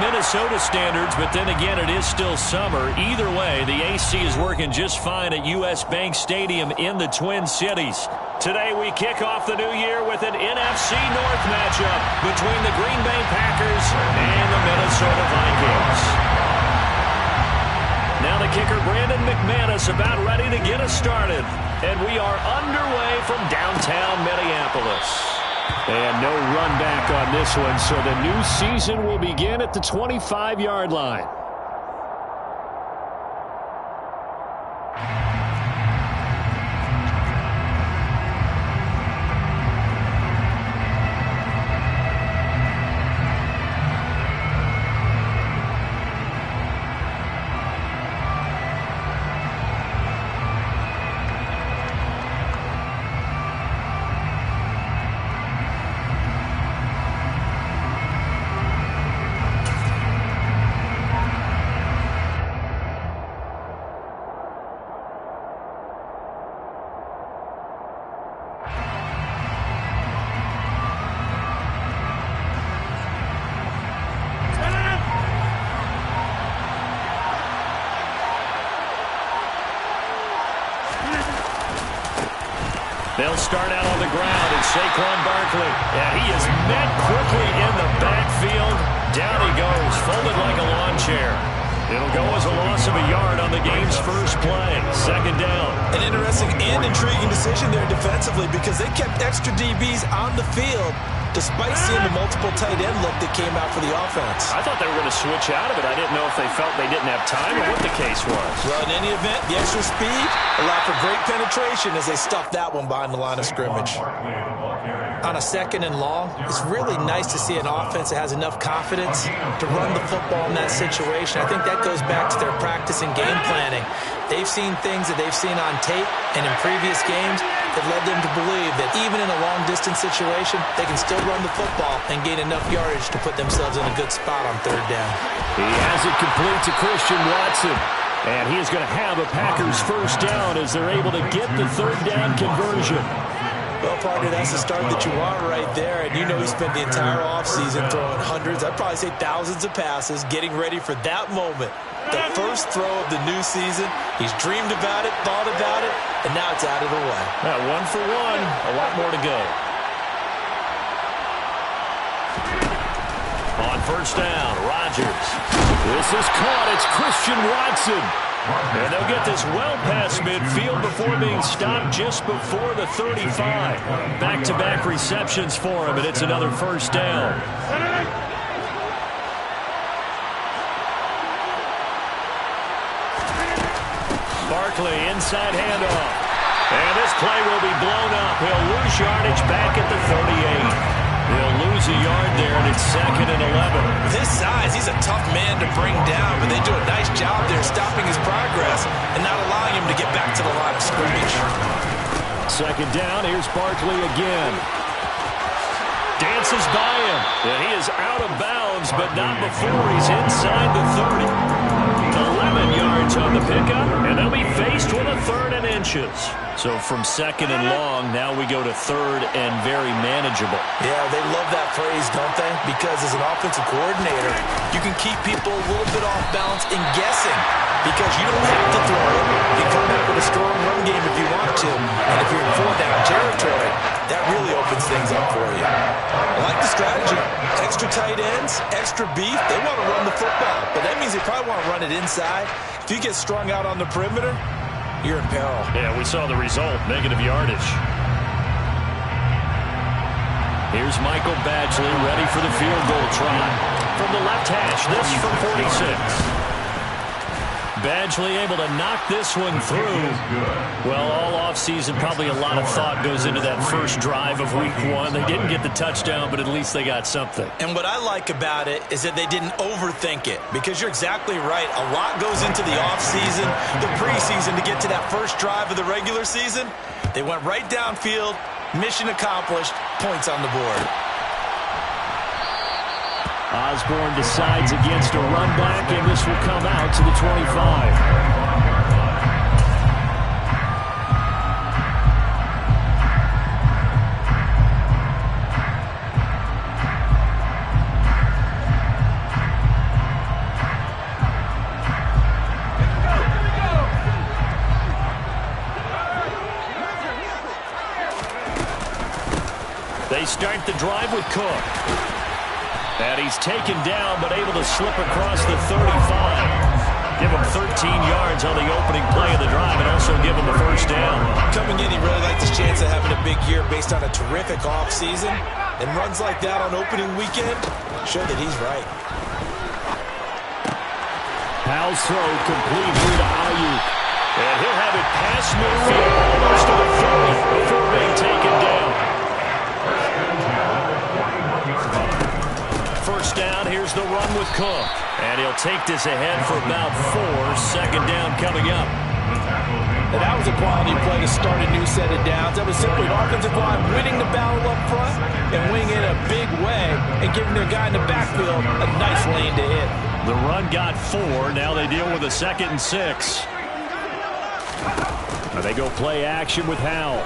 Minnesota standards, but then again, it is still summer. Either way, the AC is working just fine at U.S. Bank Stadium in the Twin Cities. Today, we kick off the new year with an NFC North matchup between the Green Bay Packers and the Minnesota Vikings. Now the kicker, Brandon McManus, about ready to get us started. And we are underway from downtown Minneapolis. And no run back on this one, so the new season will begin at the 25-yard line. They'll start out on the ground, and Saquon Barkley. Yeah, he is met quickly in the backfield. Down he goes, folded like a lawn chair. It'll go as a loss of a yard on the game's first play. Second down. An interesting and intriguing decision there defensively because they kept extra DBs on the field despite seeing the multiple tight end look that came out for the offense. I thought they were going to switch out of it. I didn't know if they felt they didn't have time or what the case was. Well, in any event, the extra speed allowed for great penetration as they stuffed that one behind the line of scrimmage. On a second and long, it's really nice to see an offense that has enough confidence to run the football in that situation. I think that goes back to their practice and game planning. They've seen things that they've seen on tape and in previous games that led them to believe that even in a long-distance situation, they can still run the football and gain enough yardage to put themselves in a good spot on third down. He has it complete to Christian Watson. And he is going to have a Packers first down as they're able to get the third down conversion. Well, partner, that's the start that you want right there. And you know he spent the entire offseason throwing hundreds, I'd probably say thousands of passes, getting ready for that moment. The first throw of the new season. He's dreamed about it, thought about it, and now it's out of the way. One for one, a lot more to go. On first down, Rodgers. This is caught. It's Christian Watson. And they'll get this well past midfield before being stopped just before the 35. Back-to-back receptions for him, and it's another first down. Barkley, inside handoff. And this play will be blown up. He'll lose yardage back at the 38. He'll lose a yard there, and it's second and 11. With his size, he's a tough man to bring down, but they do a nice job there stopping his progress and not allowing him to get back to the line of scrimmage. Second down, here's Barkley again. Dances by him. And he is out of bounds, but not before he's inside the 30. 11 yards on the pickup, and they'll be faced with a third and inches. So from second and long, now we go to third and very manageable. Yeah, they love that phrase, don't they? Because as an offensive coordinator, you can keep people a little bit off balance and guessing because you don't have to throw it. You come back with a strong run game if you want to. And if you're in four-down territory, that really opens things up for you. I like the strategy. Extra tight ends, extra beef. They want to run the football, but that means they probably want to run it inside. If you get strung out on the perimeter, you're in peril. Yeah, we saw the result, negative yardage. Here's Michael Badgley ready for the field goal try. From the left hash, this from 46. Badgley able to knock this one through. Well, all offseason, probably a lot of thought goes into that first drive of week one. They didn't get the touchdown, but at least they got something. And what I like about it is that they didn't overthink it, because you're exactly right. A lot goes into the offseason, the preseason to get to that first drive of the regular season. They went right downfield, mission accomplished, points on the board. Osborne decides against a run back, and this will come out to the 25. start the drive with Cook. And he's taken down, but able to slip across the 35. Give him 13 yards on the opening play of the drive and also give him the first down. Coming in, he really liked his chance of having a big year based on a terrific offseason. And runs like that on opening weekend show that he's right. Howell's throw complete here to Ayuk. And he'll have it past midfield, almost to the 40 before being taken down. First down, here's the run with Cook. And he'll take this ahead for about 4. Second down coming up. And that was a quality play to start a new set of downs. That was simply an offensive line winning the battle up front and winning in a big way and giving their guy in the backfield a nice lane to hit. The run got 4. Now they deal with a 2nd and 6. They go play action with Howell.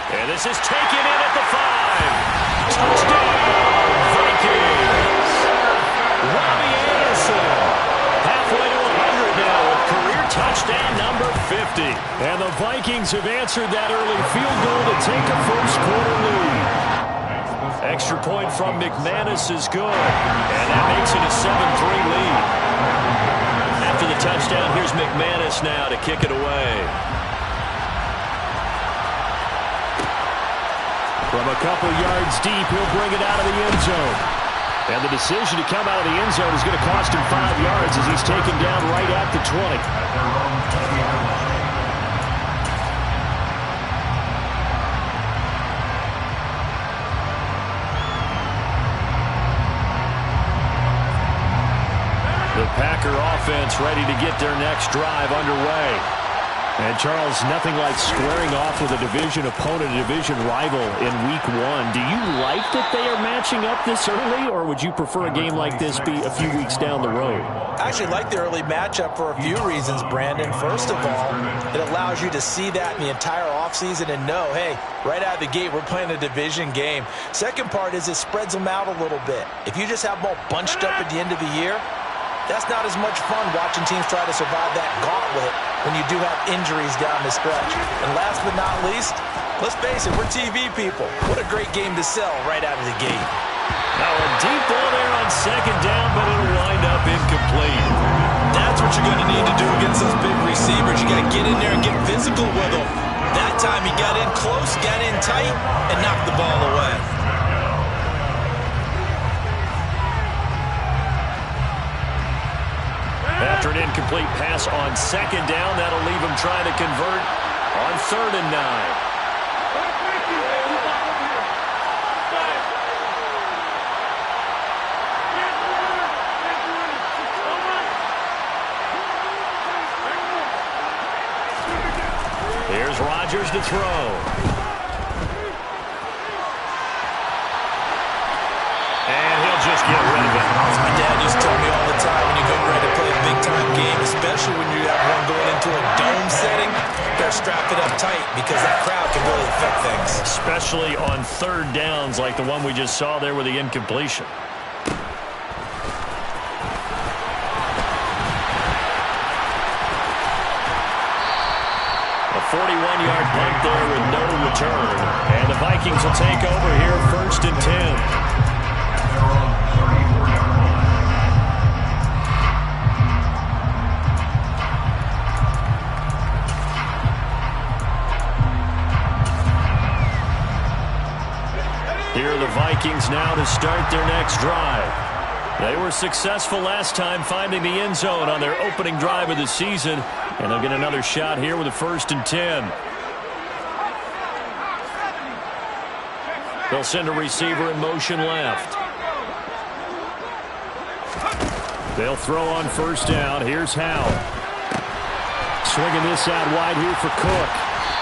And this is taken in at the 5. Touchdown, Vikings. Robbie Anderson. Halfway to 100 now with career touchdown number 50. And the Vikings have answered that early field goal to take a first-quarter lead. Extra point from McManus is good. And that makes it a 7-3 lead. After the touchdown, here's McManus now to kick it away. From a couple yards deep, he'll bring it out of the end zone. And the decision to come out of the end zone is going to cost him 5 yards as he's taken down right at the 20. The Packer offense ready to get their next drive underway. And, Charles, nothing like squaring off with a division opponent, a division rival in Week 1. Do you like that they are matching up this early, or would you prefer a game like this be a few weeks down the road? I actually like the early matchup for a few reasons, Brandon. First of all, it allows you to see that in the entire offseason and know, hey, right out of the gate, we're playing a division game. Second part is it spreads them out a little bit. If you just have them all bunched up at the end of the year, that's not as much fun watching teams try to survive that gauntlet when you do have injuries down the stretch. And last but not least, let's face it, we're TV people. What a great game to sell right out of the gate. Now a deep ball there on second down, but it'll wind up incomplete. That's what you're going to need to do against those big receivers. You got to get in there and get physical with them. That time he got in close, got in tight, and knocked the ball away. After an incomplete pass on second down, that'll leave him trying to convert on 3rd and 9. Here's Rodgers to throw. Just get rid of it. As my dad used to tell me all the time, when you go ready to play a big-time game, especially when you have one going into a dome setting, you better strap it up tight because that crowd can really affect things. Especially on 3rd downs like the one we just saw there with the incompletion. A 41-yard punt there with no return. And the Vikings will take over here 1st and 10. Here are the Vikings now to start their next drive. They were successful last time finding the end zone on their opening drive of the season, and they'll get another shot here with a 1st and 10. They'll send a receiver in motion left. They'll throw on 1st down. Here's Howell. Swinging this out wide here for Cook.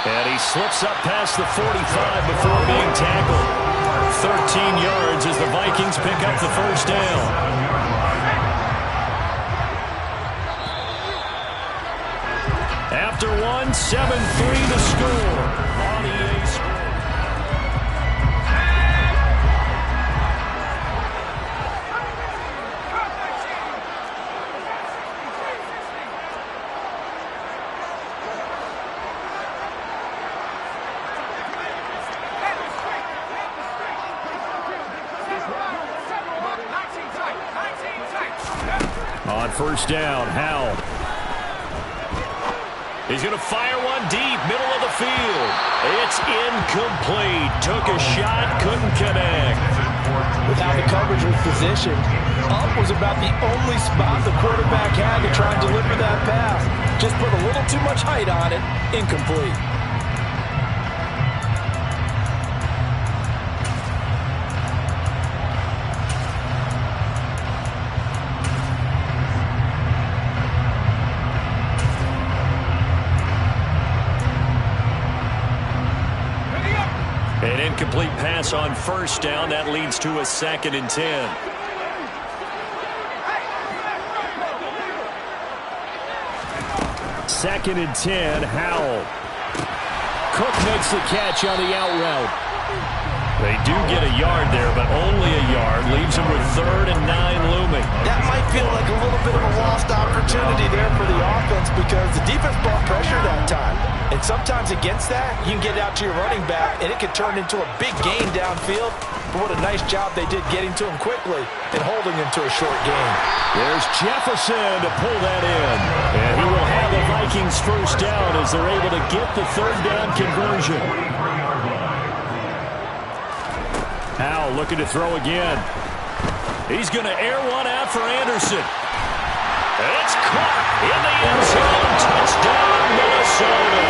And he slips up past the 45 before being tackled. 13 yards as the Vikings pick up the 1st down. After one, 7-3 to score on EA Sports. On first down, Howell. He's going to fire one deep, middle of the field. It's incomplete. Took a shot, couldn't connect. With how the coverage was positioned, up was about the only spot the quarterback had to try and deliver that pass. Just put a little too much height on it. Incomplete. An incomplete pass on first down. That leads to a 2nd and 10. Second and 10, Howell. Cook makes the catch on the out route. They do get a yard there, but only a yard. Leaves them with 3rd and 9 looming. That might feel like a little bit of a lost opportunity there for the offense because the defense brought pressure that time. And sometimes against that, you can get out to your running back, and it can turn into a big gain downfield. But what a nice job they did getting to him quickly and holding him to a short gain. There's Jefferson to pull that in. And he will have the Vikings first down as they're able to get the 3rd down conversion. Howell looking to throw again. He's going to air one out for Anderson. It's caught in the end zone. Touchdown, Minnesota.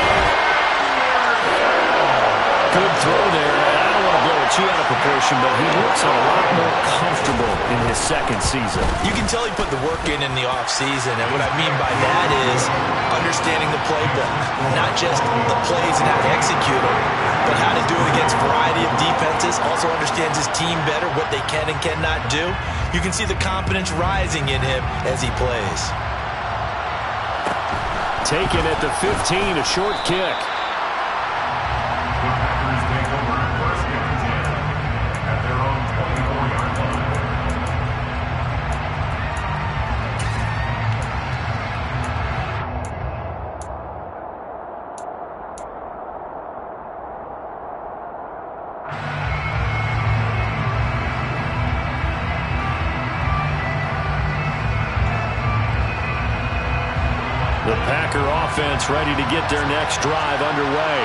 Good throw there. I don't want to blow it too out of proportion, but he looks a lot more comfortable in his 2nd season. You can tell he put the work in the offseason, and what I mean by that is understanding the playbook, not just the plays and how to execute them, but how to do it against a variety of defenses. Also understands his team better, what they can and cannot do. You can see the confidence rising in him as he plays. Taken at the 15, a short kick. The Packer offense ready to get their next drive underway.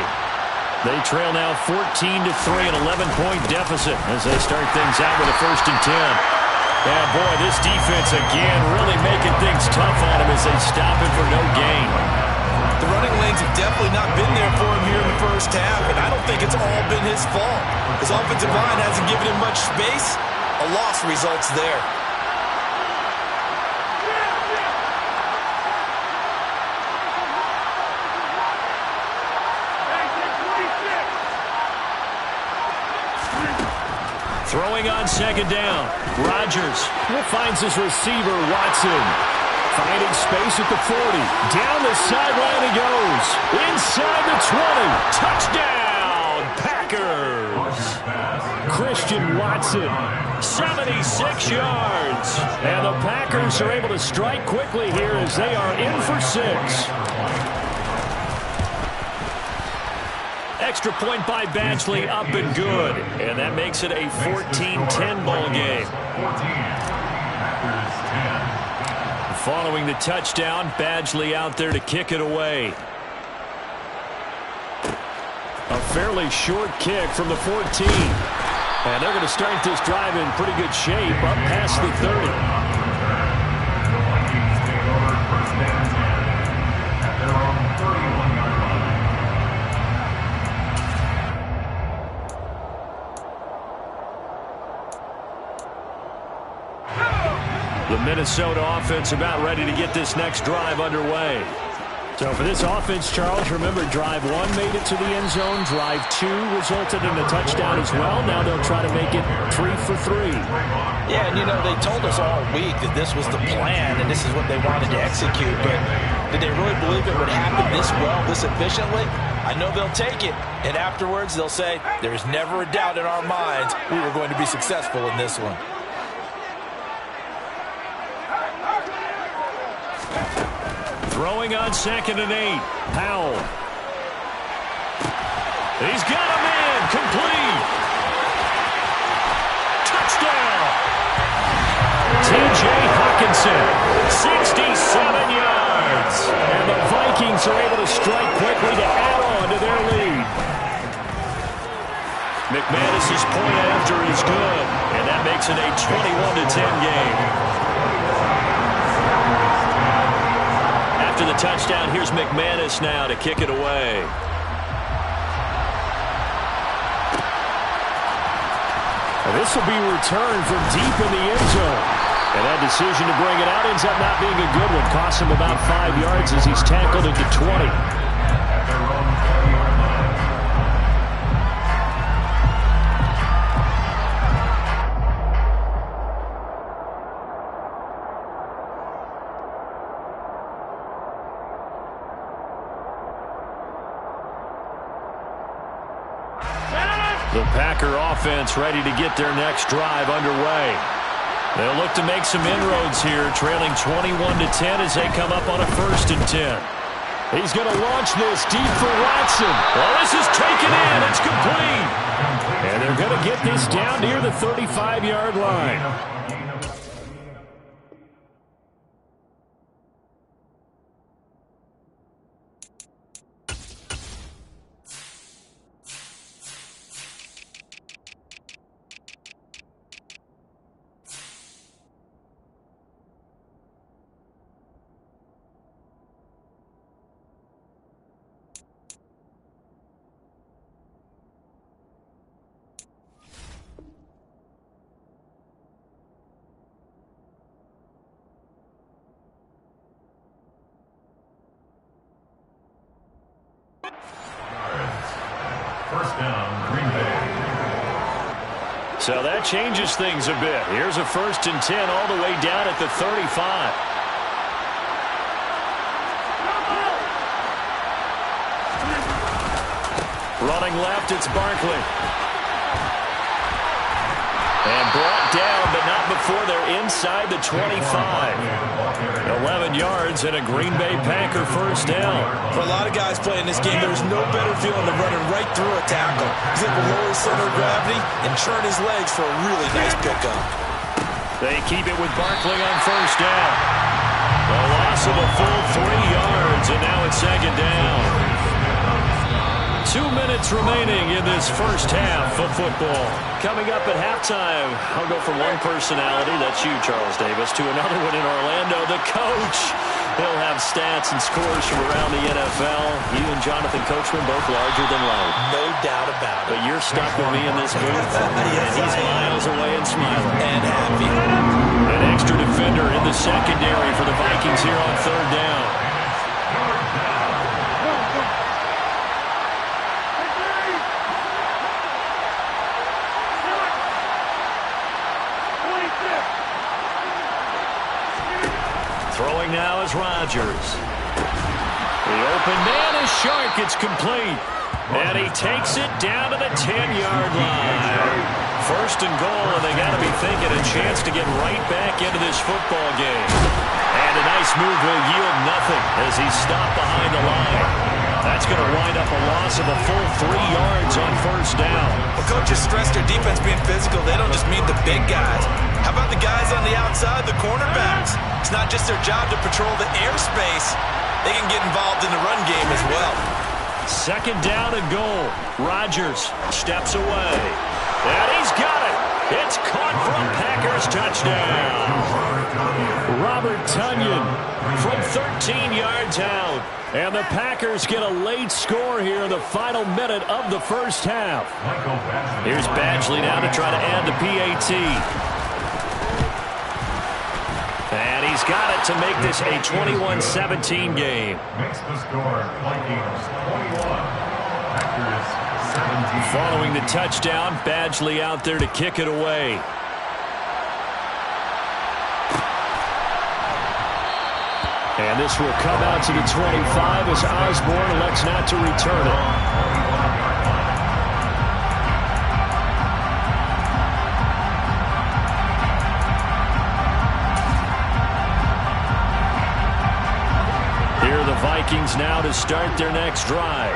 They trail now 14-3, an 11-point deficit as they start things out with a 1st and 10. Yeah, boy, this defense again really making things tough on him as they stop him for no gain. The running lanes have definitely not been there for him here in the first half, and I don't think it's all been his fault. His offensive line hasn't given him much space. A loss results there. Throwing on 2nd down. Rodgers finds his receiver, Watson. Finding space at the 40. Down the sideline he goes. Inside the 20. Touchdown, Packers. Christian Watson, 76 yards. And the Packers are able to strike quickly here as they are in for 6. Extra point by Badgley, up and good. And that makes it a 14-10 ball game. Following the touchdown, Badgley out there to kick it away. A fairly short kick from the 14. And they're going to start this drive in pretty good shape, up past the 30. The Minnesota offense about ready to get this next drive underway. So for this offense, Charles, remember drive 1 made it to the end zone. Drive 2 resulted in a touchdown as well. Now they'll try to make it 3 for 3. Yeah, and you know, they told us all week that this was the plan and this is what they wanted to execute. But did they really believe it would happen this well, this efficiently? I know they'll take it. And afterwards they'll say, there's never a doubt in our minds we were going to be successful in this one. Throwing on 2nd and 8. Powell. He's got him in. Complete. Touchdown. T.J. Hawkinson. McManus's point after is good, and that makes it a 21-10 game. After the touchdown, here's McManus now to kick it away. This will be returned from deep in the end zone. And that decision to bring it out ends up not being a good one. Costs him about 5 yards as he's tackled at the 20. The Packer offense ready to get their next drive underway. They'll look to make some inroads here, trailing 21-10 as they come up on a 1st and 10. He's going to launch this deep for Watson. Well, this is taken in. It's complete. And they're going to get this down near the 35-yard line. So that changes things a bit. Here's a 1st and 10 all the way down at the 35. Running left, it's Barkley. And brought down, but not before they're inside the 25. 11 yards and a Green Bay Packer 1st down. For a lot of guys playing this game, there's no better feeling than running right through a tackle. He's able to lower his center of gravity and churn his legs for a really nice pickup. They keep it with Barkley on 1st down. The loss of a full 3 yards, and now it's 2nd down. 2 minutes remaining in this 1st half of football. Coming up at halftime, I'll go from one personality, that's you, Charles Davis, to another one in Orlando, the coach. He'll have stats and scores from around the NFL. You and Jonathan Coachman both larger than life. No doubt about it. But you're stuck with me in this booth, and he's miles away and smiling. And happy. An extra defender in the secondary for the Vikings here on 3rd down. Throwing now is Rodgers. The open man is Shark. It's complete. And he takes it down to the 10-yard line. 1st and goal, and they got to be thinking a chance to get right back into this football game. And a nice move will yield nothing as he's stopped behind the line. That's going to wind up a loss of a full 3 yards on 1st down. Well, coaches stress their defense being physical. They don't just mean the big guys. How about the guys on the outside, the cornerbacks? It's not just their job to patrol the airspace. They can get involved in the run game as well. 2nd down and goal. Rodgers steps away. And he's got it. It's caught from Packers touchdown. Robert Tonyan from 13 yards out. And the Packers get a late score here in the final minute of the 1st half. Here's Badgley now to try to add the PAT. And he's got it to make this a 21-17 game. Makes the score Vikings 21. Packers 17. Following the touchdown, Badgley out there to kick it away. And this will come out to the 25 as Osborne elects not to return it. Vikings now to start their next drive.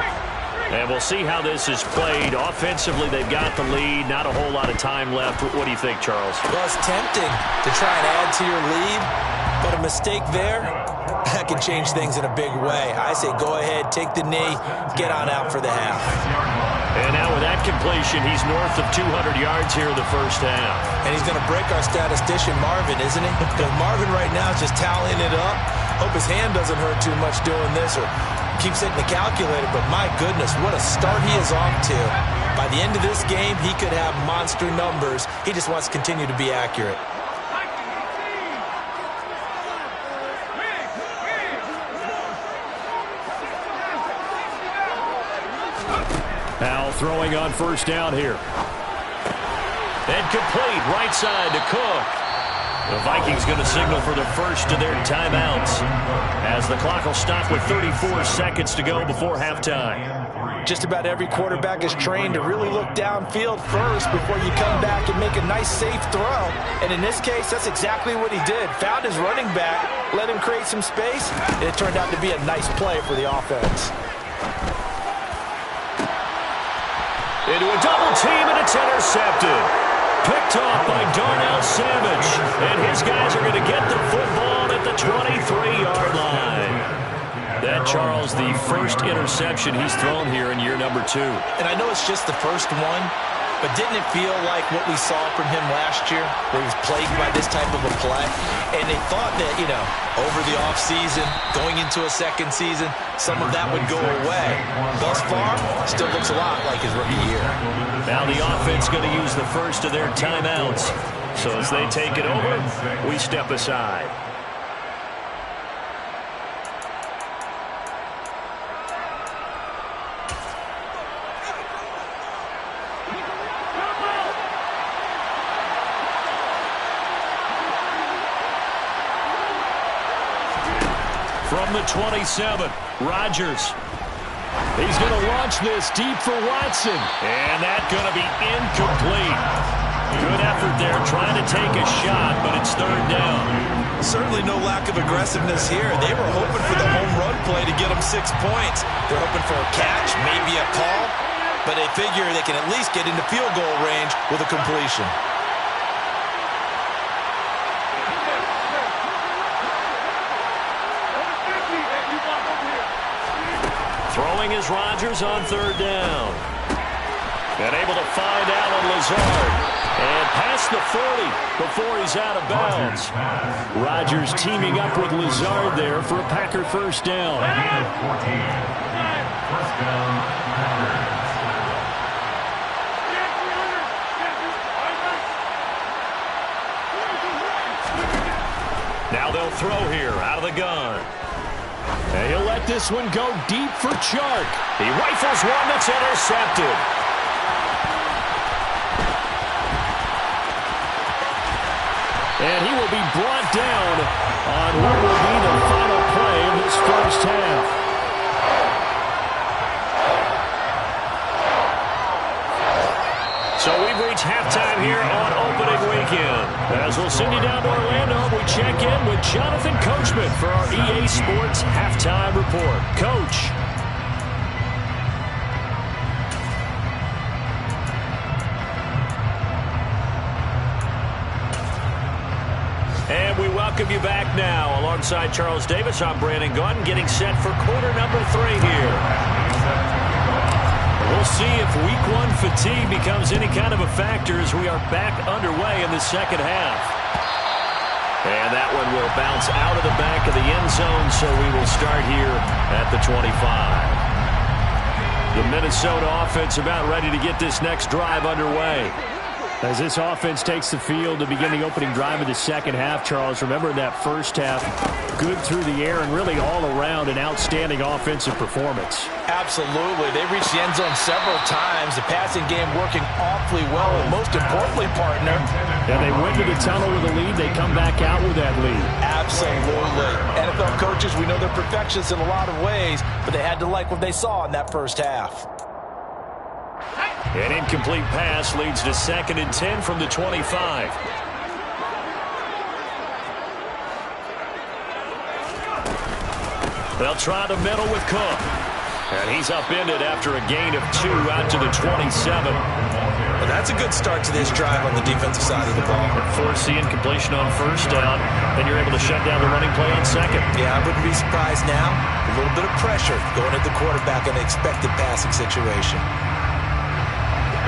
And we'll see how this is played. Offensively, they've got the lead. Not a whole lot of time left. What do you think, Charles? Well, it's tempting to try and add to your lead, but a mistake there, that can change things in a big way. I say go ahead, take the knee, get on out for the half. And now with that completion, he's north of 200 yards here in the first half. And he's going to break our statistician, Marvin, isn't he? Because Marvin right now is just tallying it up. Hope his hand doesn't hurt too much doing this or keeps hitting the calculator. But my goodness, what a start he is off to. By the end of this game, he could have monster numbers. He just wants to continue to be accurate. Now throwing on first down here. And complete, right side to Cook. The Vikings going to signal for the first of their timeouts as the clock will stop with 34 seconds to go before halftime. Just about every quarterback is trained to really look downfield first before you come back and make a nice, safe throw. And in this case, that's exactly what he did. Found his running back, let him create some space, and it turned out to be a nice play for the offense. Into a double team, and it's intercepted. Picked off by Darnell Savage. And his guys are going to get the football at the 23-yard line. That, Charles, the first interception he's thrown here in year number 2. And I know it's just the first one, but didn't it feel like what we saw from him last year, where he was plagued by this type of a play? And they thought that, you know, over the offseason, going into a second season, some of that would go away. Thus far, still looks a lot like his rookie year. Now the offense going to use the first of their timeouts. So as they take it over, we step aside. From the 27, Rodgers. He's going to launch this deep for Watson. And that's going to be incomplete. Good effort there trying to take a shot, but it's third down. Certainly no lack of aggressiveness here. They were hoping for the home run play to get them 6 points. They're hoping for a catch, maybe a call, but they figure they can at least get into field goal range with a completion. Throwing is Rodgers on third down. And able to find Alan Lazard. And past the 40 before he's out of bounds. Rodgers teaming up with Lazard there for a Packer first down. First down, Packers. Now they'll throw here out of the gun. And he'll let this one go deep for Chark. He rifles one that's intercepted. And he will be brought down on what will be the final play of this first half. So we've reached halftime here on opening weekend. As we'll send you down to Orlando, we check in with Jonathan Coachman for our EA Sports Halftime Report. Coach. And we welcome you back now. Alongside Charles Davis, I'm Brandon Gunn, getting set for quarter number 3 here. We'll see if week 1 fatigue becomes any kind of a factor as we are back underway in the second half. And that one will bounce out of the back of the end zone, so we will start here at the 25. The Minnesota offense about ready to get this next drive underway. As this offense takes the field to begin the opening drive of the second half, Charles, remember in that first half, good through the air and really all around an outstanding offensive performance. Absolutely. They reached the end zone several times. The passing game working awfully well, and most importantly, partner. And they went to the tunnel with a lead. They come back out with that lead. Absolutely. NFL coaches, we know they're perfectionists in a lot of ways, but they had to like what they saw in that first half. An incomplete pass leads to 2nd and 10 from the 25. They'll try the middle with Cook. And he's upended after a gain of 2 out to the 27. Well, that's a good start to this drive on the defensive side of the ball. Force the incompletion on first down, then you're able to shut down the running play on second. Yeah, I wouldn't be surprised now. A little bit of pressure going at the quarterback in an expected passing situation.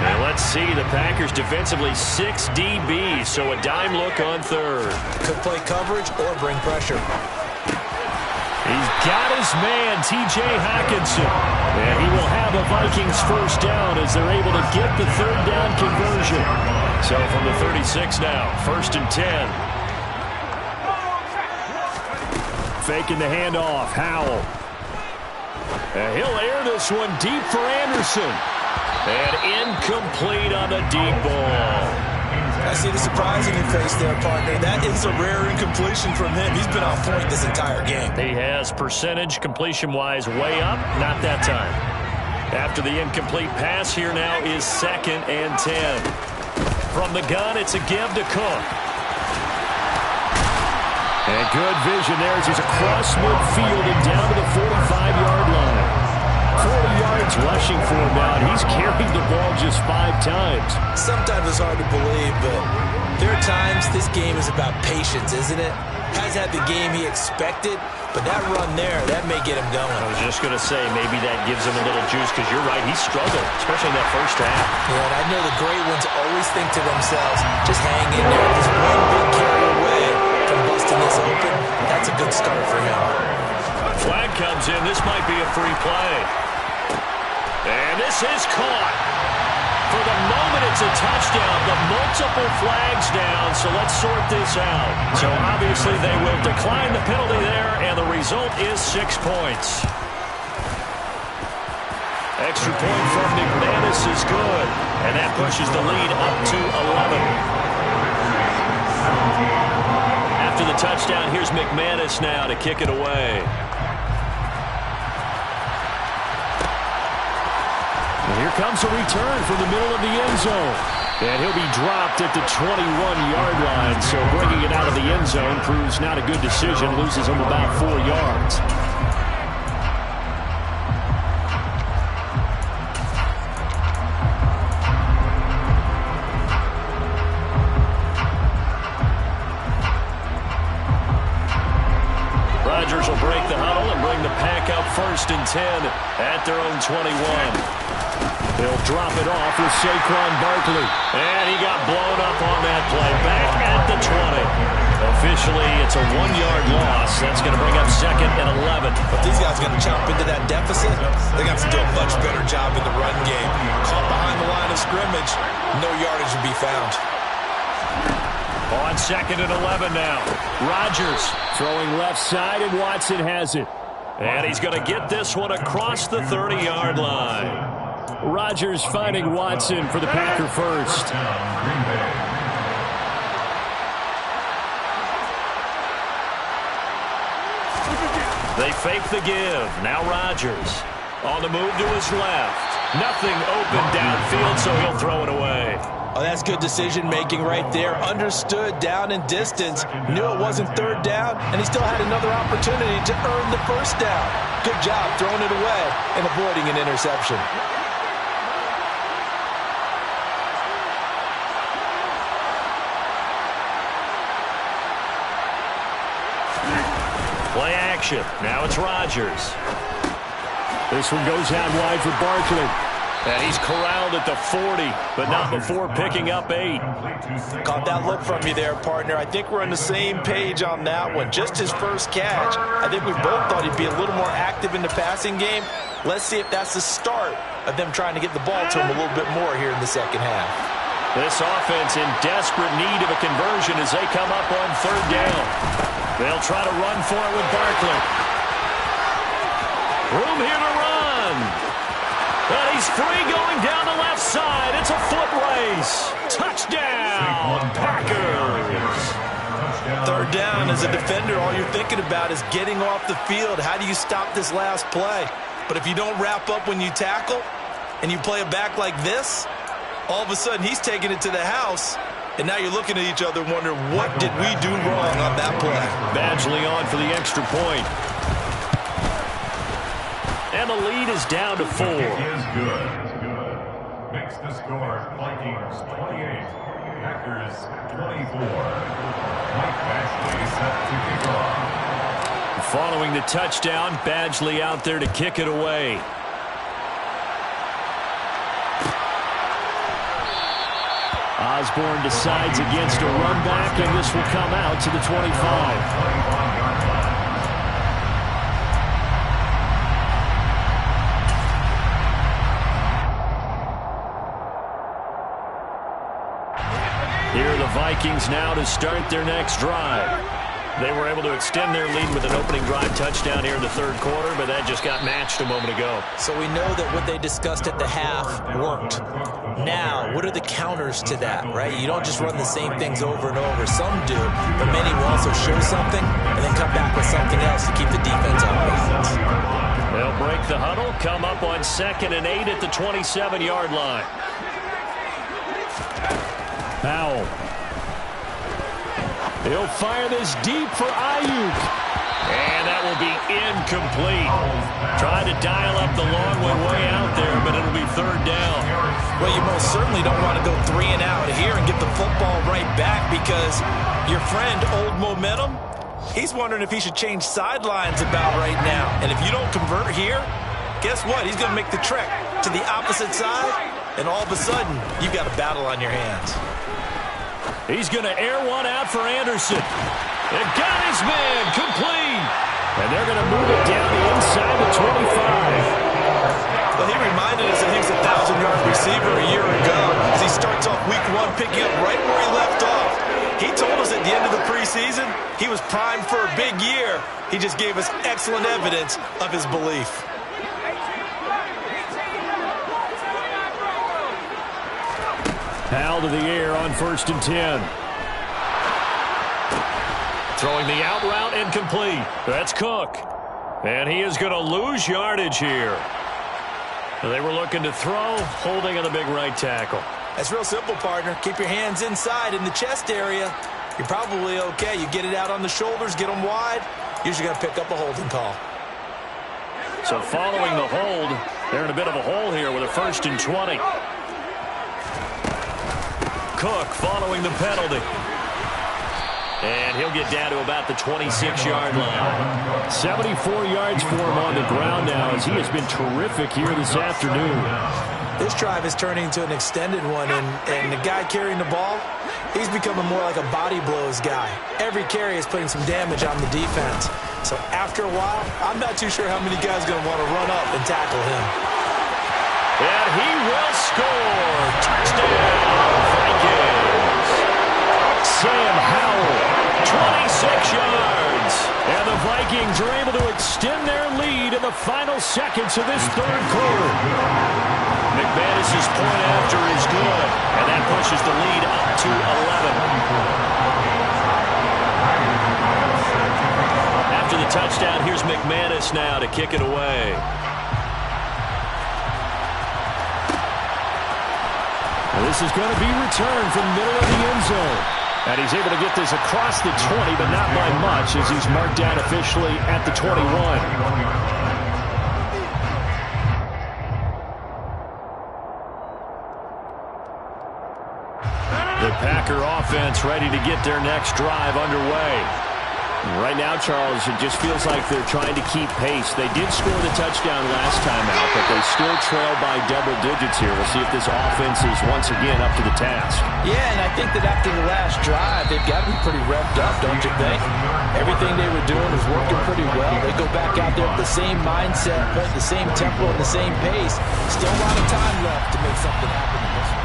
And let's see, the Packers defensively 6 DBs, so a dime look on third. Could play coverage or bring pressure. He's got his man, T.J. Hockenson. And he will have a Vikings first down as they're able to get the third down conversion. So from the 36 now, 1st and 10. Faking the handoff, Howell. And he'll air this one deep for Anderson. And incomplete on the deep ball. I see the surprise in your face there, partner. That is a rare incompletion from him. He's been on point this entire game. He has percentage completion-wise way up. Not that time. After the incomplete pass, here now is 2nd and 10. From the gun, it's a give to Cook. And good vision there as he's across midfield and down to the 45-yard line. 40 yards rushing for him now, and he's carried the ball just 5 times. Sometimes it's hard to believe, but there are times this game is about patience, isn't it? Has had the game he expected, but that run there, that may get him going. I was just going to say, maybe that gives him a little juice, because you're right, he struggled, especially in that first half. Yeah, and I know the great ones always think to themselves, just hang in there. Just one big carry away from busting this open. That's a good start for him. Flag comes in. This might be a free play. And this is caught. For the moment, it's a touchdown, but multiple flags down, so let's sort this out. So obviously they will decline the penalty there, and the result is 6 points. Extra point from McManus is good, and that pushes the lead up to 11. After the touchdown, here's McManus now to kick it away. Here comes a return from the middle of the end zone. And he'll be dropped at the 21-yard line. So bringing it out of the end zone proves not a good decision. Loses him about 4 yards. Rodgers will break the huddle and bring the pack up 1st and 10 at their own 21. They'll drop it off with Saquon Barkley. And he got blown up on that play. Back at the 20. Officially, it's a 1-yard loss. That's going to bring up 2nd and 11. But these guys are going to chomp into that deficit. They got to do a much better job in the run game. Caught behind the line of scrimmage. No yardage to be found. On 2nd and 11 now. Rodgers throwing left side, and Watson has it. And he's going to get this one across the 30-yard line. Rodgers finding Watson for the Packer first. They fake the give. Now Rodgers on the move to his left. Nothing open downfield, so he'll throw it away. Oh, that's good decision-making right there. Understood down and distance. Knew it wasn't 3rd down, and he still had another opportunity to earn the 1st down. Good job throwing it away and avoiding an interception. Play action. Now it's Rodgers. This one goes out wide for Barkley. And he's corralled at the 40, but not before picking up 8. Caught that look from you there, partner. I think we're on the same page on that one. Just his first catch. I think we both thought he'd be a little more active in the passing game. Let's see if that's the start of them trying to get the ball to him a little bit more here in the second half. This offense in desperate need of a conversion as they come up on 3rd down. They'll try to run for it with Barkley. Room here to run. And he's free going down the left side. It's a foot race. Touchdown, Packers. 3rd down as a defender, all you're thinking about is getting off the field. How do you stop this last play? But if you don't wrap up when you tackle and you play it back like this, all of a sudden he's taking it to the house. And now you're looking at each other and wondering, what did we do wrong on that play? Badgley on for the extra point. And the lead is down to 4. Is good. Makes the score Vikings 28, Packers 24. Mike Badgley set to kick off. Following the touchdown, Badgley out there to kick it away. Osborne decides against a run back, and this will come out to the 25. Here are the Vikings now to start their next drive. They were able to extend their lead with an opening drive touchdown here in the third quarter, but that just got matched a moment ago. So we know that what they discussed at the half worked. Now, what are the counters to that, right? You don't just run the same things over and over. Some do, but many will also show something and then come back with something else to keep the defense on offense. They'll break the huddle, come up on 2nd and 8 at the 27-yard line. Powell. He'll fire this deep for Ayuk. And that will be incomplete. Trying to dial up the long one way out there, but it'll be third down. Well, you most certainly don't want to go 3 and out here and get the football right back, because your friend, Old Momentum, he's wondering if he should change sidelines about right now. And if you don't convert here, guess what? He's going to make the trek to the opposite side, and all of a sudden, you've got a battle on your hands. He's going to air one out for Anderson. It got his man complete. And they're going to move it down the inside the 25. Well, he reminded us that he was a 1,000-yard receiver a year ago as he starts off week 1 picking up right where he left off. He told us at the end of the preseason he was primed for a big year. He just gave us excellent evidence of his belief. Powell to the air on 1st and 10. Throwing the out route incomplete. That's Cook. And he is going to lose yardage here. They were looking to throw, holding on the big right tackle. That's real simple, partner. Keep your hands inside in the chest area. You're probably okay. You get it out on the shoulders, get them wide. Usually going to pick up a holding call. So following the hold, they're in a bit of a hole here with a 1st and 20. Cook following the penalty. And he'll get down to about the 26-yard line. 74 yards for him on the ground now, as he has been terrific here this afternoon. This drive is turning into an extended one, and the guy carrying the ball, he's becoming more like a body blows guy. Every carry is putting some damage on the defense. So after a while, I'm not too sure how many guys are going to want to run up and tackle him. And he will score. Touchdown, Vikings. Sam Howell, 26 yards. And the Vikings are able to extend their lead in the final seconds of this third quarter. McManus's point after is good, and that pushes the lead up to 11. After the touchdown, here's McManus now to kick it away. This is going to be returned from the middle of the end zone. And he's able to get this across the 20, but not by much, as he's marked down officially at the 21. The Packer offense ready to get their next drive underway. Right now, Charles, it just feels like they're trying to keep pace. They did score the touchdown last time out, but they still trail by double digits here. We'll see if this offense is once again up to the task. Yeah, and I think that after the last drive, they've got to be pretty revved up, don't you think? Everything they were doing was working pretty well. They go back out there with the same mindset, but the same tempo and the same pace. Still a lot of time left to make something happen in this one.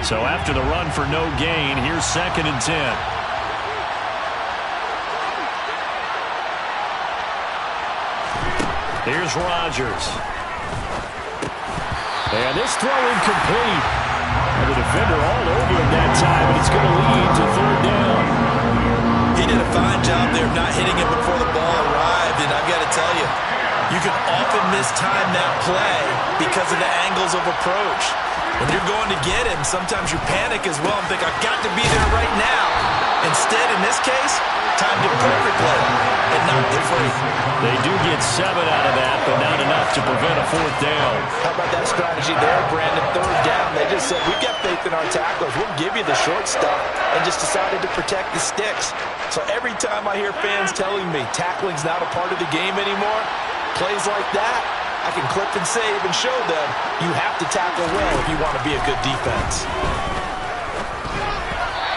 So after the run for no gain, here's 2nd and 10. Here's Rodgers. And this throw incomplete. And the defender all over him that time, and it's going to lead to third down. He did a fine job there of not hitting him before the ball arrived, and I've got to tell you, you can often mistime that play because of the angles of approach. When you're going to get him, sometimes you panic as well and think, I've got to be there right now. Instead, in this case, timed it perfectly and knocked it free. They do get 7 out of that, but not enough to prevent a fourth down. How about that strategy there, Brandon? Third down, they just said, we've got faith in our tacklers. We'll give you the short stuff, and just decided to protect the sticks. So every time I hear fans telling me tackling's not a part of the game anymore, plays like that, I can clip and save and show them you have to tackle well if you want to be a good defense.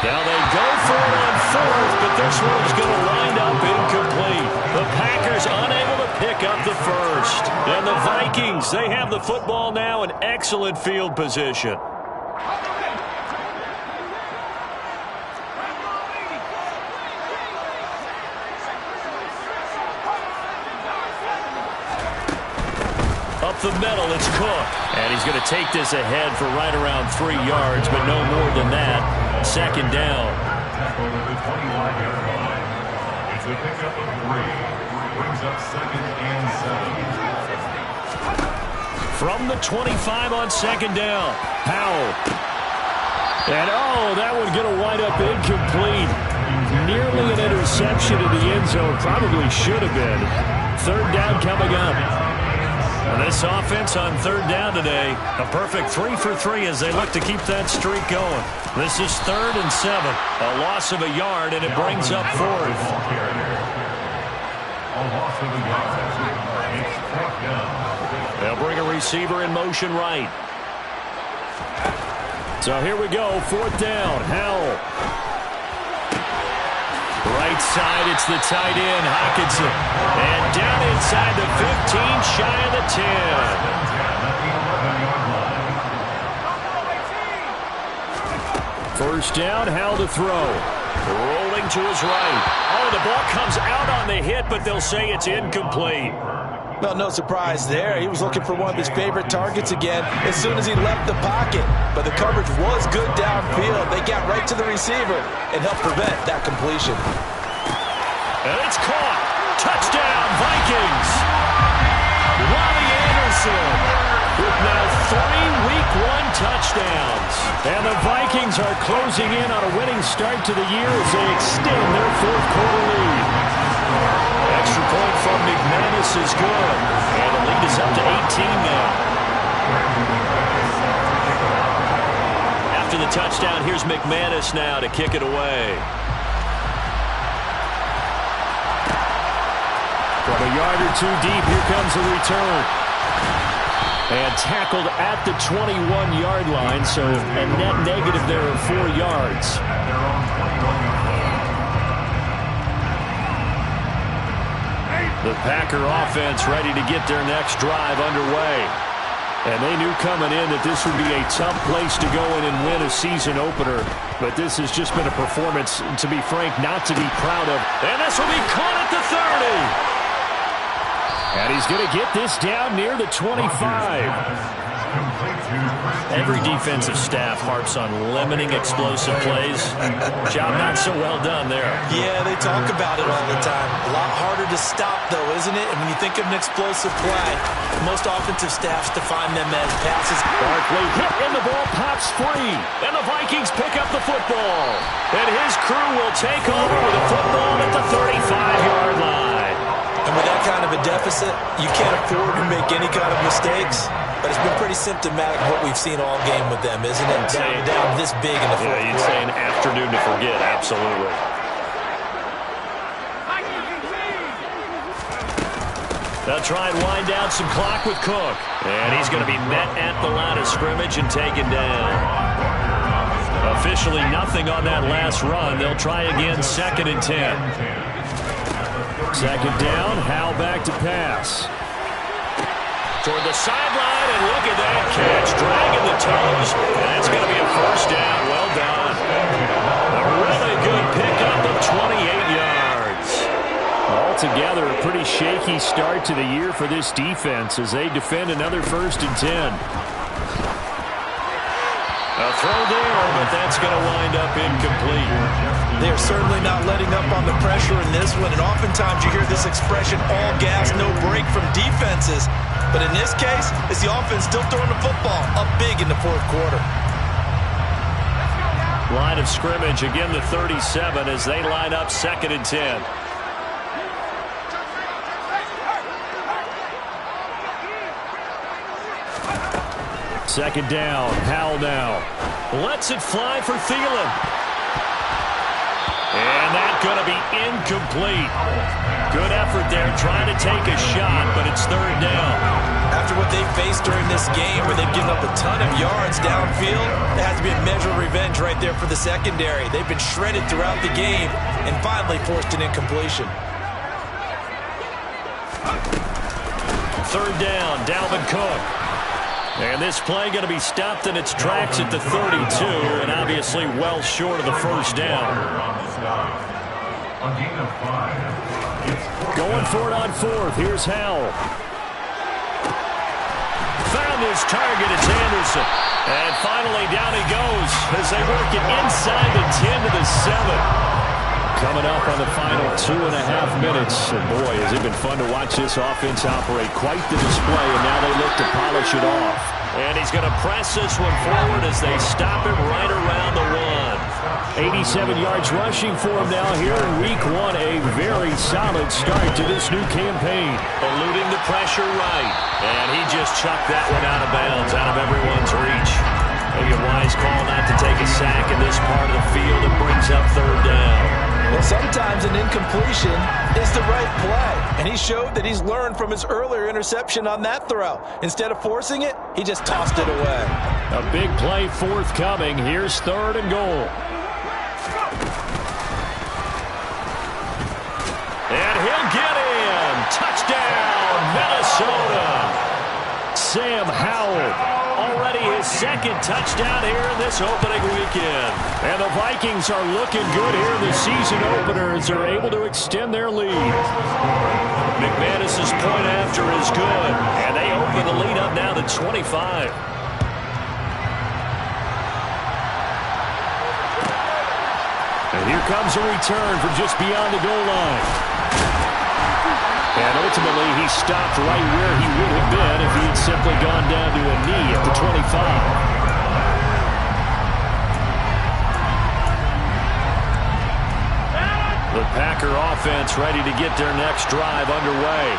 Now they go for it on fourth, but this one's going to wind up incomplete. The Packers unable to pick up the first. And the Vikings, they have the football now in excellent field position. Up the middle, it's Cook. And he's going to take this ahead for right around 3 yards, but no more than that. Second down. Tackle at the 21-yard line. It's a pickup of 3. Brings up 2nd and 7. From the 25 on second down. Powell. And that one's going to wind up incomplete. Nearly an interception in the end zone. Probably should have been. Third down coming up. And this offense on third down today, a perfect 3 for 3 as they look to keep that streak going. This is 3rd and 7. A loss of a yard, and it brings up 4th. They'll bring a receiver in motion right. So here we go, 4th down. Howell. Right side, it's the tight end, Hockenson. And down inside the 15, shy of the 10. First down, Howell to throw. Rolling to his right. The ball comes out on the hit, but they'll say it's incomplete. Well, no surprise there. He was looking for one of his favorite targets again as soon as he left the pocket. But the coverage was good downfield. They got right to the receiver and helped prevent that completion. And it's caught. Touchdown, Vikings. Robbie Anderson with now 3 Week 1 touchdowns. And the Vikings are closing in on a winning start to the year as they extend their 4th quarter lead. Extra point from McManus is good. And the lead is up to 18 now. After the touchdown, here's McManus now to kick it away. From a yard or 2 deep, here comes the return. And tackled at the 21-yard line, so a net negative there of 4 yards. The Packer offense ready to get their next drive underway. And they knew coming in that this would be a tough place to go in and win a season opener. But this has just been a performance, to be frank, not to be proud of. And this will be caught at the 30. And he's going to get this down near the 25. Every defensive staff harps on limiting explosive plays. Job not so well done there. Yeah, they talk about it all the time. A lot harder to stop, though, isn't it? And when you think of an explosive play, most offensive staffs define them as passes. Barkley hit and the ball pops free. And the Vikings pick up the football. And his crew will take over with a football at the 35-yard line. And with that kind of a deficit, you can't afford to make any kind of mistakes. But it's been pretty symptomatic of what we've seen all game with them, isn't it? Down this big in the fourth quarter. Yeah, you'd say an afternoon to forget, absolutely. They'll try and wind down some clock with Cook. And he's going to be met at the line of scrimmage and taken down. Officially nothing on that last run. They'll try again, 2nd and 10. Second down, Howell back to pass. Toward the sideline, and look at that catch. Dragging the toes, and it's going to be a first down. Well done. A really good pickup of 28 yards. All altogether, a pretty shaky start to the year for this defense as they defend another 1st and 10. A throw there, but that's going to wind up incomplete. They're certainly not letting up on the pressure in this one, and oftentimes you hear this expression, all gas, no break from defenses. But in this case, it's the offense still throwing the football up big in the 4th quarter. Line of scrimmage, again the 37 as they line up 2nd and 10. Second down, Howell now. Lets it fly for Thielen. And that's going to be incomplete. Good effort there trying to take a shot, but it's 3rd down. After what they faced during this game where they've given up a ton of yards downfield, there has to be a measure of revenge right there for the secondary. They've been shredded throughout the game and finally forced an incompletion. 3rd down, Dalvin Cook. And this play going to be stopped in its tracks at the 32, and obviously well short of the 1st down. Going for it on 4th. Here's Howell. Found his target. It's Anderson. And finally down he goes as they work it inside the 10 to the 7. Coming up on the final 2.5 minutes. And boy, has it been fun to watch this offense operate. Quite the display, and now they look to polish it off. And he's going to press this one forward as they stop him right around the 1. 87 yards rushing for him now here in Week 1. A very solid start to this new campaign. Eluding the pressure right. And he just chucked that one out of bounds, out of everyone's reach. Maybe a wise call not to take a sack in this part of the field. It brings up 3rd down. Well, sometimes an incompletion is the right play, and he showed that he's learned from his earlier interception on that throw. Instead of forcing it, he just tossed it away. A big play forthcoming. Here's 3rd and goal. And he'll get in. Touchdown, Minnesota. Sam Howell. Already his 2nd touchdown here in this opening weekend. And the Vikings are looking good here in the season opener as they're able to extend their lead. McManus's point after is good. And they open the lead up now to 25. And here comes a return from just beyond the goal line. And ultimately, he stopped right where he would have been if he had simply gone down to a knee at the 25. The Packer offense ready to get their next drive underway.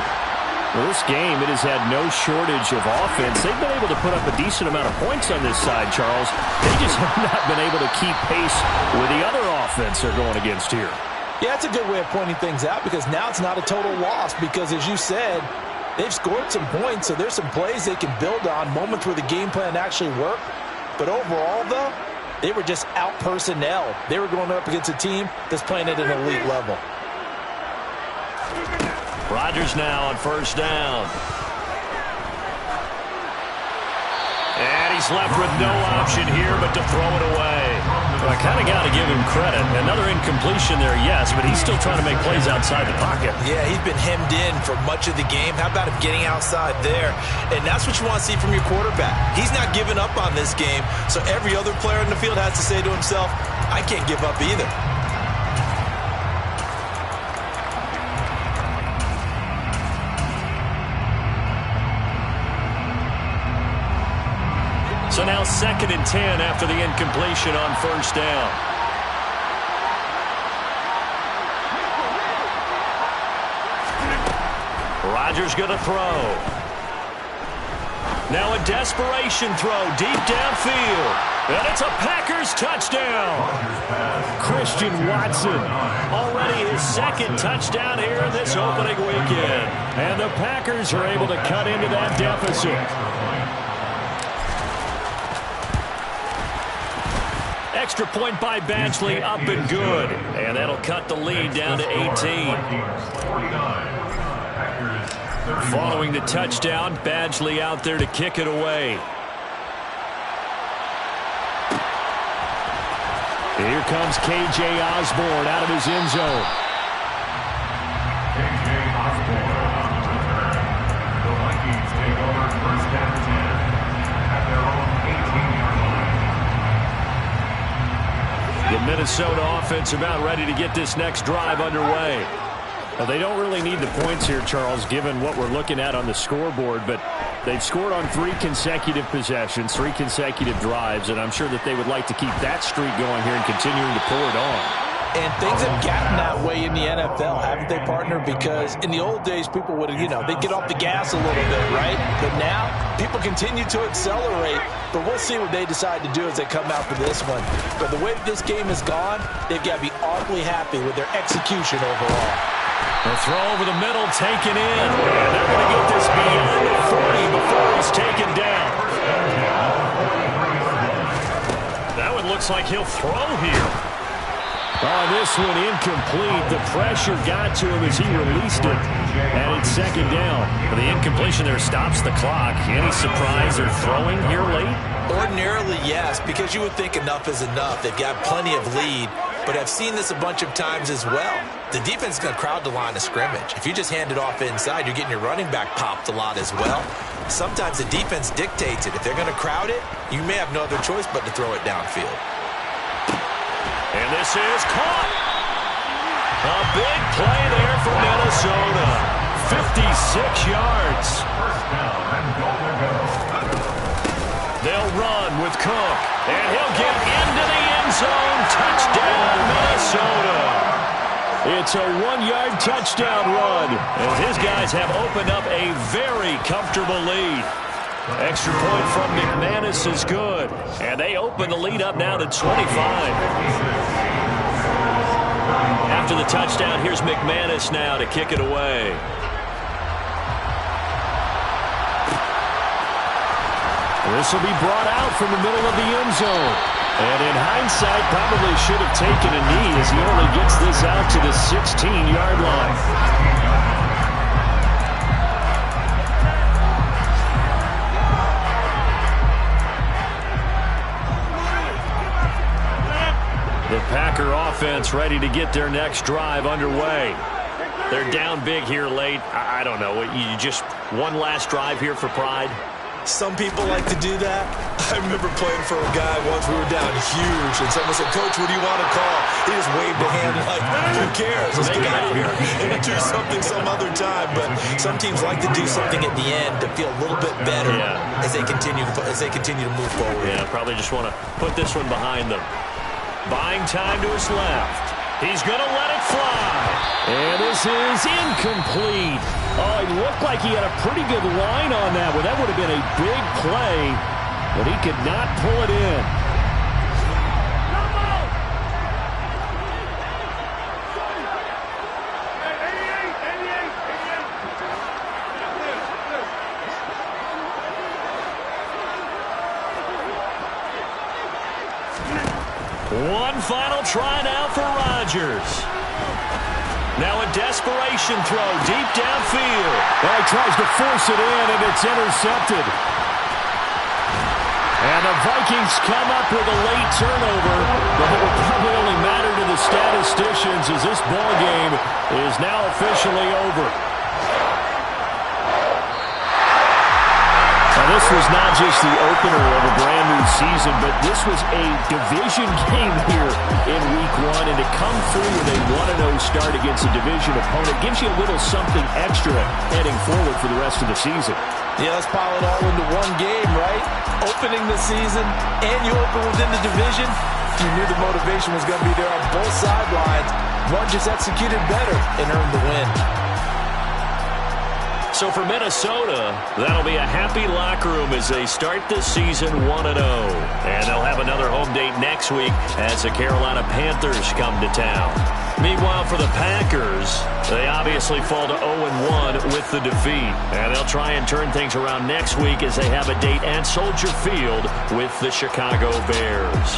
Well, this game, it has had no shortage of offense. They've been able to put up a decent amount of points on this side, Charles. They just have not been able to keep pace with the other offense they're going against here. Yeah, that's a good way of pointing things out because now it's not a total loss because, as you said, they've scored some points, so there's some plays they can build on, moments where the game plan actually worked. But overall, though, they were just out personnel. They were going up against a team that's playing at an elite level. Rodgers now on 1st down. And he's left with no option here but to throw it away. Well, I kind of got to give him credit. Another incompletion there, yes, but he's still trying to make plays outside the pocket. Yeah, he's been hemmed in for much of the game. How about him getting outside there? And that's what you want to see from your quarterback. He's not giving up on this game, so every other player in the field has to say to himself, I can't give up either. So now 2nd and 10 after the incompletion on 1st down. Rodgers going to throw. Now a desperation throw deep downfield. And it's a Packers touchdown. Christian Watson. Already his 2nd touchdown here in this opening weekend. And the Packers are able to cut into that deficit. Extra point by Badgley, up and good. And that'll cut the lead down to 18. Following the touchdown, Badgley out there to kick it away. Here comes K.J. Osborne out of his end zone. Minnesota offense about ready to get this next drive underway. Well, they don't really need the points here, Charles, given what we're looking at on the scoreboard, but they've scored on 3 consecutive possessions, 3 consecutive drives, and I'm sure that they would like to keep that streak going here and continuing to pour it on. And things have gotten that way in the NFL, haven't they, partner? Because in the old days, people would, they'd get off the gas a little bit, right? But now, people continue to accelerate. But we'll see what they decide to do as they come out for this one. But the way this game has gone, they've got to be awfully happy with their execution overall. The throw over the middle, taken in. And they're going to get this beyond the 40 before he's taken down. That one looks like he'll throw here. Oh, this one incomplete. The pressure got to him as he released it. And it's second down. The incompletion there stops the clock. Any surprise they're throwing here late? Ordinarily, yes, because you would think enough is enough. They've got plenty of lead, but I've seen this a bunch of times as well. The defense is going to crowd the line of scrimmage. If you just hand it off inside, you're getting your running back popped a lot as well. Sometimes the defense dictates it. If they're going to crowd it, you may have no other choice but to throw it downfield. And this is caught. A big play there for Minnesota. 56 yards. They'll run with Cook. And he'll get into the end zone. Touchdown, Minnesota. It's a 1-yard touchdown run as his guys have opened up a very comfortable lead. Extra point from McManus is good. And they open the lead up now to 25. After the touchdown, here's McManus now to kick it away. This will be brought out from the middle of the end zone. And in hindsight, probably should have taken a knee as he only gets this out to the 16-yard line. The Packer offense ready to get their next drive underway. They're down big here late. I don't know. You just one last drive here for pride? Some people like to do that. I remember playing for a guy once. We were down huge, and someone said, "Coach, what do you want to call?" He just waved a hand like, "Who cares? Let's get out of here and do something some other time." But some teams like to do something at the end to feel a little bit better as they continue to move forward. Yeah, probably just want to put this one behind them. Buying time to his left. He's going to let it fly. And this is incomplete. Oh, it looked like he had a pretty good line on that one. That would have been a big play, but he could not pull it in. One final try now for Rodgers. Now a desperation throw deep downfield. Well, he tries to force it in, and it's intercepted. And the Vikings come up with a late turnover, but it will probably only matter to the statisticians as this ball game is now officially over. Now, this was not just the opener of a brand new season, but this was a division game here in Week 1, and to come through with a 1-0 start against a division opponent gives you a little something extra heading forward for the rest of the season. Yeah, let's pile it all into one game, right? Opening the season, and you open within the division. You knew the motivation was going to be there on both sidelines. One just executed better and earned the win. So for Minnesota, that'll be a happy locker room as they start this season 1-0. And they'll have another home date next week as the Carolina Panthers come to town. Meanwhile, for the Packers, they obviously fall to 0-1 with the defeat. And they'll try and turn things around next week as they have a date at Soldier Field with the Chicago Bears.